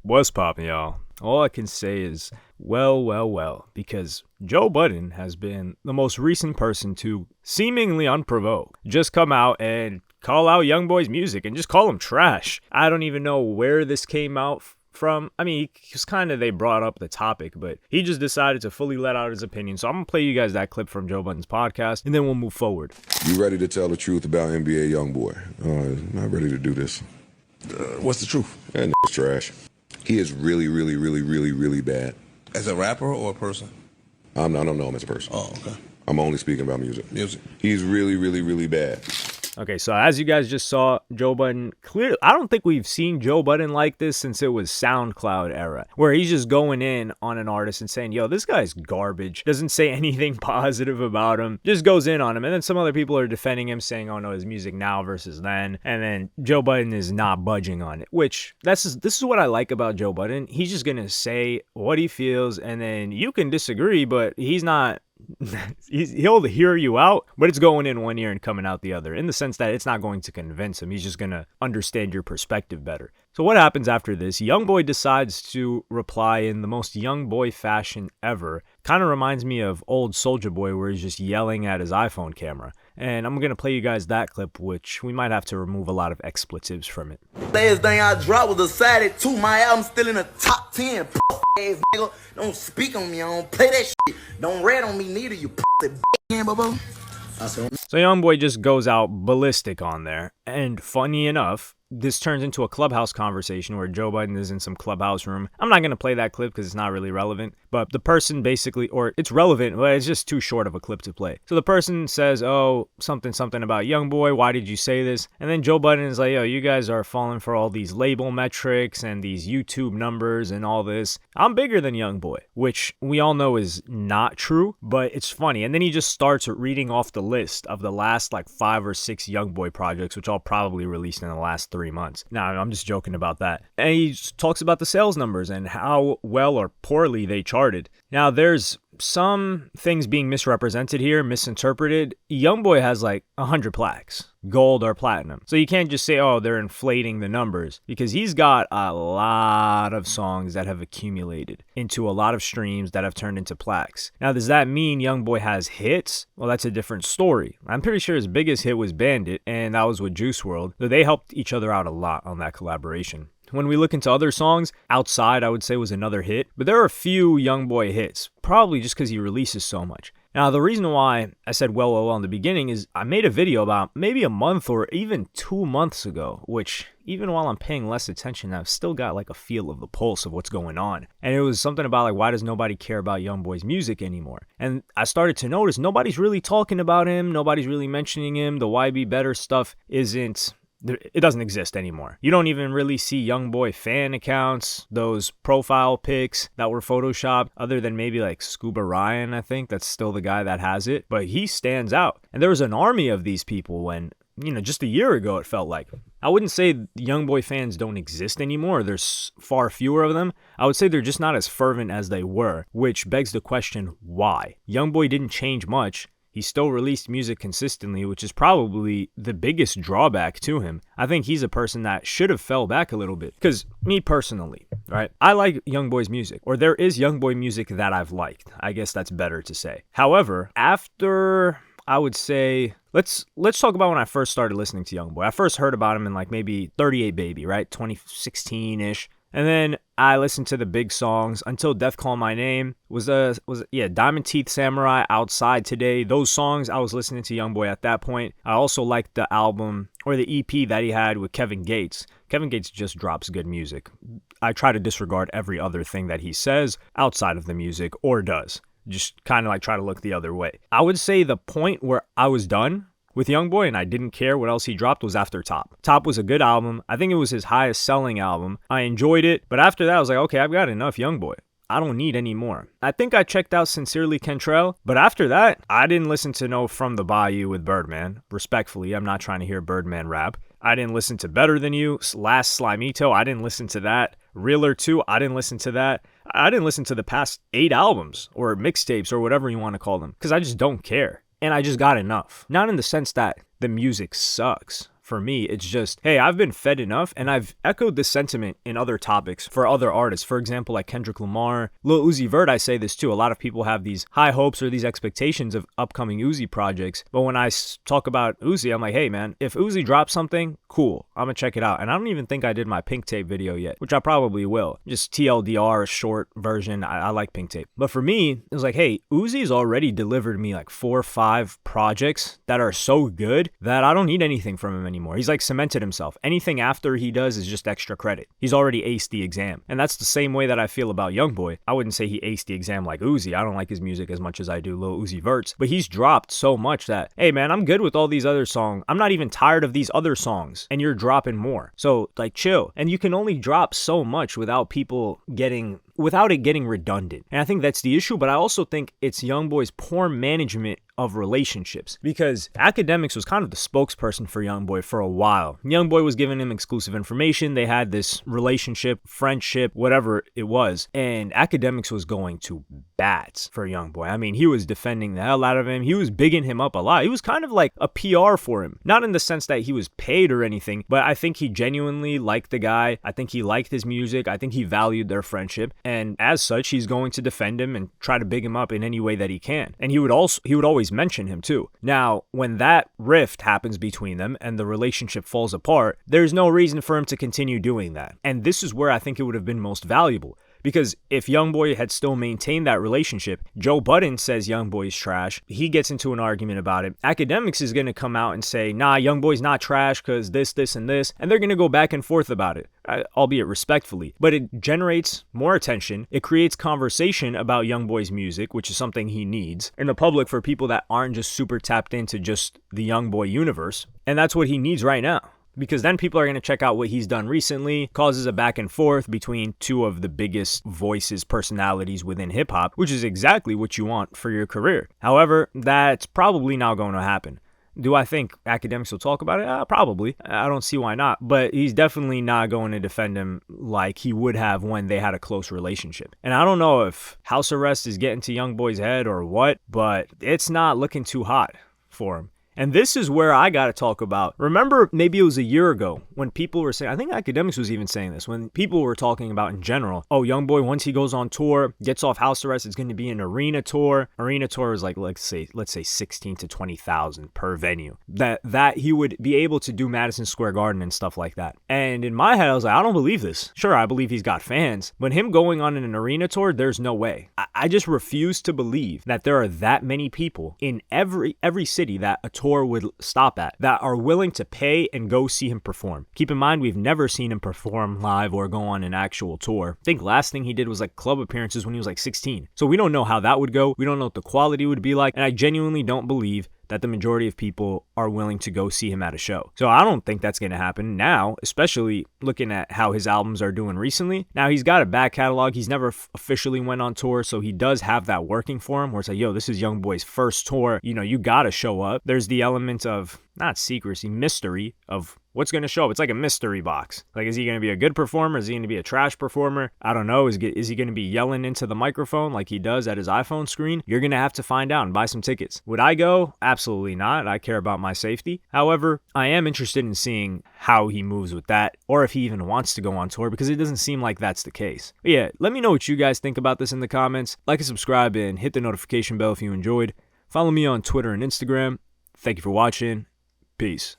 What's poppin', y'all? All I can say is, well, because Joe Budden has been the most recent person to, seemingly unprovoked, just come out and call out YoungBoy's music and just call him trash. I don't even know where this came out from. I mean, they brought up the topic, but he just decided to fully let out his opinion. So I'm going to play you guys that clip from Joe Budden's podcast, and then we'll move forward. You ready to tell the truth about NBA YoungBoy? Not ready to do this. What's the truth? That nigga's trash. He is really bad. As a rapper or a person? I don't know him as a person. Oh, okay. I'm only speaking about music. Music. He's really bad. Okay, so as you guys just saw, Joe Budden, clearly, I don't think we've seen Joe Budden like this since it was SoundCloud era, where he's just going in on an artist and saying, yo, this guy's garbage, doesn't say anything positive about him, just goes in on him. And then some other people are defending him, saying, oh no, his music now versus then. And then Joe Budden is not budging on it, which this is what I like about Joe Budden. He's just going to say what he feels, and then you can disagree, but he's not. He'll hear you out, but it's going in one ear and coming out the other, in the sense that it's not going to convince him. He's just going to understand your perspective better. So what happens after this? YoungBoy decides to reply in the most YoungBoy fashion ever. Kind of reminds me of old Soulja Boy, where he's just yelling at his iPhone camera. And I'm going to play you guys that clip, which we might have to remove a lot of expletives from it. Last thing I dropped was decided to my album still in the top 10. Ass nigga, don't speak on me, I don't play that shit. Don't rat on me neither, you pussy boo. So YoungBoy just goes out ballistic on there. And funny enough, this turns into a Clubhouse conversation where Joe Budden is in some Clubhouse room. I'm not going to play that clip because it's not really relevant. But the person basically, or it's relevant, but it's just too short of a clip to play. So the person says, oh, something about YoungBoy. Why did you say this? And then Joe Budden is like, yo, you guys are falling for all these label metrics and these YouTube numbers and all this. I'm bigger than YoungBoy, which we all know is not true, but it's funny. And then he just starts reading off the list of the last 5 or 6 YoungBoy projects, which all probably released in the last 3 months. Now, I'm just joking about that. And he just talks about the sales numbers and how well or poorly they charted. Now, there's some things being misrepresented here, misinterpreted. YoungBoy has 100 plaques, gold or platinum. So you can't just say, oh, they're inflating the numbers, because he's got a lot of songs that have accumulated into a lot of streams that have turned into plaques. Now, does that mean YoungBoy has hits? Well, that's a different story. I'm pretty sure his biggest hit was Bandit, and that was with Juice WRLD. So they helped each other out a lot on that collaboration. When we look into other songs, Outside, I would say, was another hit. But there are a few YoungBoy hits, probably just because he releases so much. Now, the reason why I said well in the beginning is I made a video about maybe a month or even 2 months ago, which even while I'm paying less attention, I've still got a feel of the pulse of what's going on. And it was something about why does nobody care about YoungBoy's music anymore? And I started to notice nobody's really talking about him. Nobody's really mentioning him. The YB Better stuff it doesn't exist anymore. You don't even really see YoungBoy fan accounts, those profile pics that were photoshopped, other than maybe Scuba Ryan, I think. That's still the guy that has it. But he stands out. And there was an army of these people when, just a year ago it felt like. I wouldn't say YoungBoy fans don't exist anymore. There's far fewer of them. I would say they're just not as fervent as they were, which begs the question, why? YoungBoy didn't change much. He still released music consistently, which is probably the biggest drawback to him. I think he's a person that should have fell back a little bit. Because me personally, right, I like YoungBoy's music. Or there is YoungBoy music that I've liked. I guess that's better to say. However, after, I would say, let's talk about when I first started listening to YoungBoy. I first heard about him in maybe 38 Baby, right? 2016-ish. And then I listened to the big songs Until Death Call My Name, was Diamond Teeth Samurai, Outside Today. Those songs, I was listening to YoungBoy at that point. I also liked the album or the EP that he had with Kevin Gates. Kevin Gates just drops good music. I try to disregard every other thing that he says outside of the music, or does. Just kind of try to look the other way. I would say the point where I was done with YoungBoy and I didn't care what else he dropped was after Top. Top was a good album. I think it was his highest selling album. I enjoyed it, but after that I was like, okay, I've got enough YoungBoy. I don't need any more. I think I checked out Sincerely Kentrell, but after that, I didn't listen to no From the Bayou with Birdman. Respectfully, I'm not trying to hear Birdman rap. I didn't slim to Better Than You. Last Slimito, I didn't listen to that. Realer 2, I didn't listen to that. I didn't listen to the past 8 albums or mixtapes or whatever you want to call them because I just don't care. And I just got enough. Not in the sense that the music sucks. for me. It's just, hey, I've been fed enough, and I've echoed this sentiment in other topics for other artists. For example, like Kendrick Lamar, Lil Uzi Vert, I say this too. A lot of people have these high hopes or these expectations of upcoming Uzi projects. But when I talk about Uzi, I'm like, hey man, if Uzi drops something, cool, I'm gonna check it out. And I don't even think I did my Pink Tape video yet, which I probably will. Just TLDR, short version. I like Pink Tape. But for me, it was like, hey, Uzi's already delivered me like 4 or 5 projects that are so good that I don't need anything from him anymore. He's like cemented himself. Anything after he does is just extra credit. He's already aced the exam. And that's the same way that I feel about YoungBoy. I wouldn't say he aced the exam like Uzi. I don't like his music as much as I do Lil Uzi Vert's, but he's dropped so much that, hey man, I'm good with all these other songs. I'm not even tired of these other songs, and you're dropping more. So like chill. And you can only drop so much without it getting redundant. And I think that's the issue, but I also think it's YoungBoy's poor management of relationships, because Academics was kind of the spokesperson for YoungBoy for a while. YoungBoy was giving him exclusive information. They had this relationship, friendship, whatever it was, and Academics was going to bats for YoungBoy. I mean, he was defending the hell out of him. He was bigging him up a lot. He was kind of like a PR for him, not in the sense that he was paid or anything, but I think he genuinely liked the guy. I think he liked his music. I think he valued their friendship, and as such, he's going to defend him and try to big him up in any way that he can. And he would always mention him too. Now, when that rift happens between them and the relationship falls apart, there's no reason for him to continue doing that. And this is where I think it would have been most valuable. Because if YoungBoy had still maintained that relationship, Joe Budden says YoungBoy's trash. He gets into an argument about it. Academics is going to come out and say, nah, YoungBoy's not trash because this, and this. And they're going to go back and forth about it, albeit respectfully. But it generates more attention. It creates conversation about YoungBoy's music, which is something he needs in the public for people that aren't just super tapped into just the YoungBoy universe. And that's what he needs right now. Because then people are going to check out what he's done recently, causes a back and forth between two of the biggest voices, personalities within hip hop, which is exactly what you want for your career. However, that's probably not going to happen. Do I think Academics will talk about it? Probably. I don't see why not. But he's definitely not going to defend him like he would have when they had a close relationship. And I don't know if house arrest is getting to YoungBoy's head or what, but it's not looking too hot for him. And this is where I got to talk about. Remember, maybe it was a year ago when people were saying, I think Academics was even saying this, when people were talking about in general, oh, YoungBoy, once he goes on tour, gets off house arrest, it's going to be an arena tour. Arena tour is like, let's say 16 to 20,000 per venue. That he would be able to do Madison Square Garden and stuff like that. And in my head, I was like, I don't believe this. Sure, I believe he's got fans, but him going on an arena tour, there's no way. I just refuse to believe that there are that many people in every city that a tour would stop at that are willing to pay and go see him perform. Keep in mind, we've never seen him perform live or go on an actual tour. I think last thing he did was like club appearances when he was like 16. So we don't know how that would go. We don't know what the quality would be like. And I genuinely don't believe that the majority of people are willing to go see him at a show. So I don't think that's going to happen now, especially looking at how his albums are doing recently. Now, he's got a back catalog. He's never officially went on tour, so he does have that working for him, where it's like, yo, this is YoungBoy's first tour. You know, you got to show up. There's the element of, not secrecy, mystery of what's going to show up. It's like a mystery box. Like, is he going to be a good performer? Is he going to be a trash performer? I don't know. Is he going to be yelling into the microphone like he does at his iPhone screen? You're going to have to find out and buy some tickets. Would I go? Absolutely not. I care about my safety. However, I am interested in seeing how he moves with that, or if he even wants to go on tour, because it doesn't seem like that's the case. But yeah, let me know what you guys think about this in the comments. Like and subscribe and hit the notification bell if you enjoyed. Follow me on Twitter and Instagram. Thank you for watching. Peace.